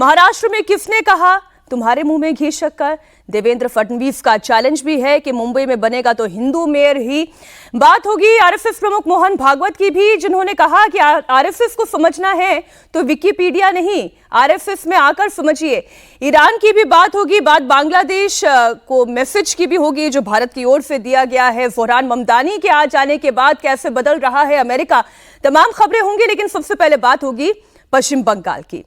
महाराष्ट्र में किसने कहा तुम्हारे मुंह में घी शक्कर? देवेंद्र फडणवीस का चैलेंज भी है कि मुंबई में बनेगा तो हिंदू मेयर ही। बात होगी आरएसएस प्रमुख मोहन भागवत की भी, जिन्होंने कहा कि आरएसएस को समझना है तो विकिपीडिया नहीं, आरएसएस में आकर समझिए। ईरान की भी बात होगी, बात बांग्लादेश को मैसेज की भी होगी जो भारत की ओर से दिया गया है। फरहान ममदानी के आ जाने के बाद कैसे बदल रहा है अमेरिका, तमाम खबरें होंगी। लेकिन सबसे पहले बात होगी पश्चिम बंगाल की।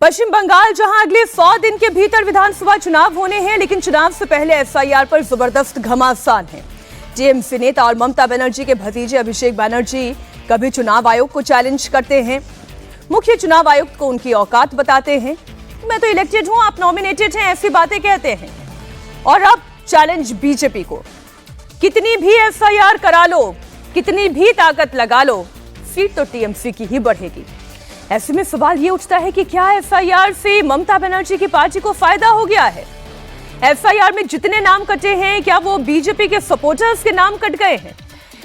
पश्चिम बंगाल जहां अगले 100 दिन के भीतर विधानसभा चुनाव होने हैं, लेकिन चुनाव से पहले एफआईआर पर जबरदस्त घमासान है। टीएमसी नेता और ममता बनर्जी के भतीजे अभिषेक बनर्जी कभी चुनाव आयोग को चैलेंज करते हैं, मुख्य चुनाव आयुक्त को उनकी औकात बताते हैं, मैं तो इलेक्टेड हूं, आप नॉमिनेटेड हैं, ऐसी बातें कहते हैं। और अब चैलेंज बीजेपी को, कितनी भी एफआईआर करा लो, कितनी भी ताकत लगा लो, सीट तो टीएमसी की ही बढ़ेगी। ऐसे में सवाल ये उठता है कि क्या एफआईआर से ममता बनर्जी की पार्टी को फायदा हो गया है? एफआईआर में जितने नाम कटे हैं, क्या वो बीजेपी के सपोर्टर्स के नाम कट गए हैं?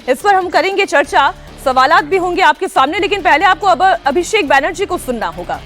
इस पर हम करेंगे चर्चा, सवालात भी होंगे आपके सामने, लेकिन पहले आपको अब अभिषेक बनर्जी को सुनना होगा।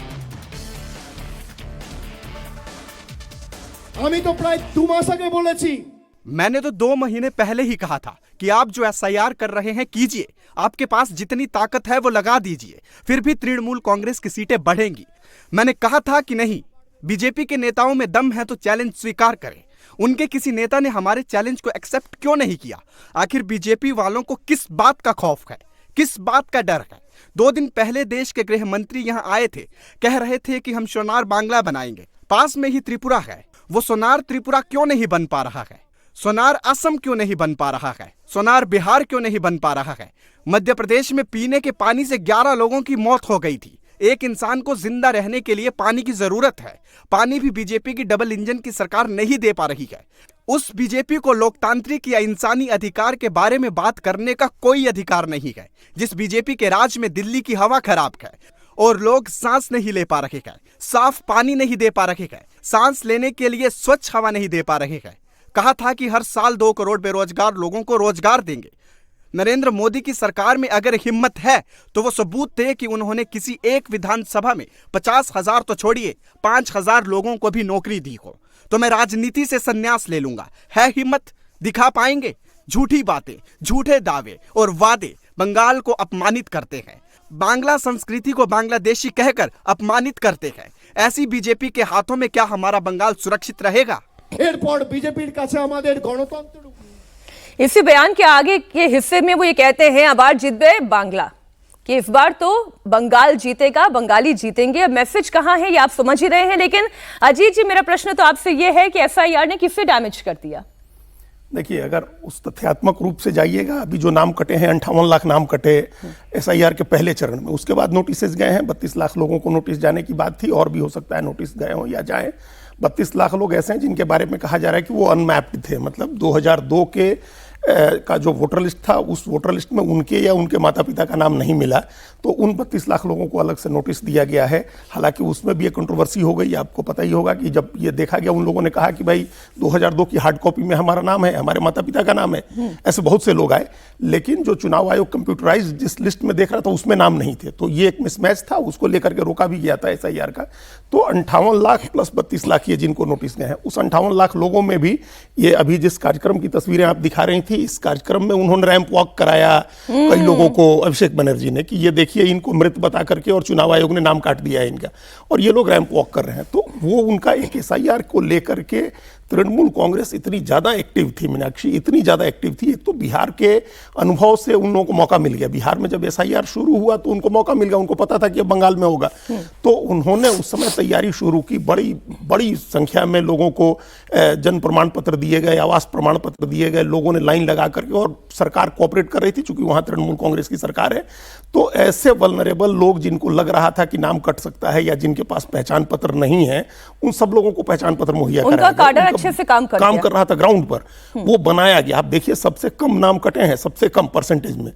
मैंने तो 2 महीने पहले ही कहा था कि आप जो एसआईआर कर रहे हैं कीजिए, आपके पास जितनी ताकत है वो लगा दीजिए, फिर भी तृणमूल कांग्रेस की सीटें बढ़ेंगी। मैंने कहा था कि नहीं, बीजेपी के नेताओं में दम है तो चैलेंज स्वीकार करें। उनके किसी नेता ने हमारे चैलेंज को एक्सेप्ट क्यों नहीं किया? आखिर बीजेपी वालों को किस बात का खौफ है, किस बात का डर है? 2 दिन पहले देश के गृह मंत्री यहाँ आए थे, कह रहे थे कि हम सोनार बांग्ला बनाएंगे। पास में ही त्रिपुरा है, वो सोनार त्रिपुरा क्यों नहीं बन पा रहा है? सोनार असम क्यों नहीं बन पा रहा है? सोनार बिहार क्यों नहीं बन पा रहा है? मध्य प्रदेश में पीने के पानी से 11 लोगों की मौत हो गई थी। एक इंसान को जिंदा रहने के लिए पानी की जरूरत है। पानी भी बीजेपी की डबल इंजन की सरकार नहीं दे पा रही है। उस बीजेपी को लोकतांत्रिक या इंसानी अधिकार के बारे में बात करने का कोई अधिकार नहीं है। जिस बीजेपी के राज में दिल्ली की हवा खराब है और लोग सांस नहीं ले पा रहे हैं, साफ पानी नहीं दे पा रहे हैं, सांस लेने के लिए स्वच्छ हवा नहीं दे पा रहे हैं। कहा था कि हर साल 2 करोड़ बेरोजगार लोगों को रोजगार देंगे। नरेंद्र मोदी की सरकार में अगर हिम्मत है तो वो सबूत दे कि उन्होंने किसी एक विधानसभा में 50,000 तो छोड़िए 5,000 लोगों को भी नौकरी दी हो, तो मैं राजनीति से संन्यास ले लूंगा। है हिम्मत? दिखा पाएंगे? झूठी बातें, झूठे दावे और वादे बंगाल को अपमानित करते हैं, बांग्ला संस्कृति को बांग्लादेशी कहकर अपमानित करते हैं। ऐसी बीजेपी के हाथों में क्या हमारा बंगाल सुरक्षित रहेगा? इसी बयान के आगे के हिस्से में वो ये कहते हैं, अब बार जितबे बांग्ला, कि इस बार तो बंगाल जीतेगा, बंगाली जीतेंगे। अब मैसेज कहां है ये आप समझ ही रहे हैं। लेकिन अजीत जी, मेरा प्रश्न तो आपसे ये है कि एफआईआर ने किससे डैमेज कर दिया? देखिए, अगर उस तथ्यात्मक रूप से जाइएगा, अभी जो नाम कटे हैं 58 लाख नाम कटे एसआईआर के पहले चरण में, उसके बाद नोटिस गए हैं। 32 लाख लोगों को नोटिस जाने की बात थी, और भी हो सकता है नोटिस गए हों या जाएं। 32 लाख लोग ऐसे हैं जिनके बारे में कहा जा रहा है कि वो अनमैप्ड थे, मतलब 2002 के का जो वोटर लिस्ट था, उस वोटर लिस्ट में उनके या उनके माता पिता का नाम नहीं मिला, तो उन 32 लाख लोगों को अलग से नोटिस दिया गया है। हालांकि उसमें भी एक कंट्रोवर्सी हो गई, आपको पता ही होगा कि जब ये देखा गया, उन लोगों ने कहा कि भाई 2002 की हार्ड कॉपी में हमारा नाम है, हमारे माता पिता का नाम है। ऐसे बहुत से लोग आए, लेकिन जो चुनाव आयोग कंप्यूटराइज जिस लिस्ट में देख रहा था उसमें नाम नहीं थे, तो ये एक मिसमैच था, उसको लेकर के रोका भी गया था एसआईआर का। तो 58 लाख प्लस 32 लाख ये जिनको नोटिस गए हैं, उस 58 लाख लोगों में भी ये अभी जिस कार्यक्रम की तस्वीरें आप दिखा रही थी, इस कार्यक्रम में उन्होंने रैंप वॉक कराया कई लोगों को, अभिषेक बनर्जी ने, कि ये देखिए इनको मृत बता करके, और चुनाव आयोग ने नाम काट दिया है इनका, और ये लोग रैंप वॉक कर रहे हैं। तो वो उनका एक एसआईआर को लेकर के तृणमूल कांग्रेस इतनी ज्यादा एक्टिव थी, मीनाक्षी, इतनी ज्यादा एक्टिव थी। एक तो बिहार के अनुभव से उन लोगों को मौका मिल गया। बिहार में जब एसआईआर शुरू हुआ तो उनको मौका मिल गया, उनको पता था कि अब बंगाल में होगा, तो उन्होंने उस समय तैयारी शुरू की। बड़ी बड़ी संख्या में लोगों को जन प्रमाण पत्र दिए गए, आवास प्रमाण पत्र दिए गए, लोगों ने लाइन लगा करके, और सरकार कोऑपरेट कर रही थी चूंकि वहां तृणमूल कांग्रेस की सरकार है। तो ऐसे वल्नरेबल लोग जिनको लग रहा था कि नाम कट सकता है या जिनके पास पहचान पत्र नहीं है, उन सब लोगों को पहचान पत्र मुहैया कराया, अच्छे से काम कर रहा था ग्राउंड पर, वो बनाया गया। आप देखिए, सबसे कम नाम कटे हैं, सबसे कम परसेंटेज में।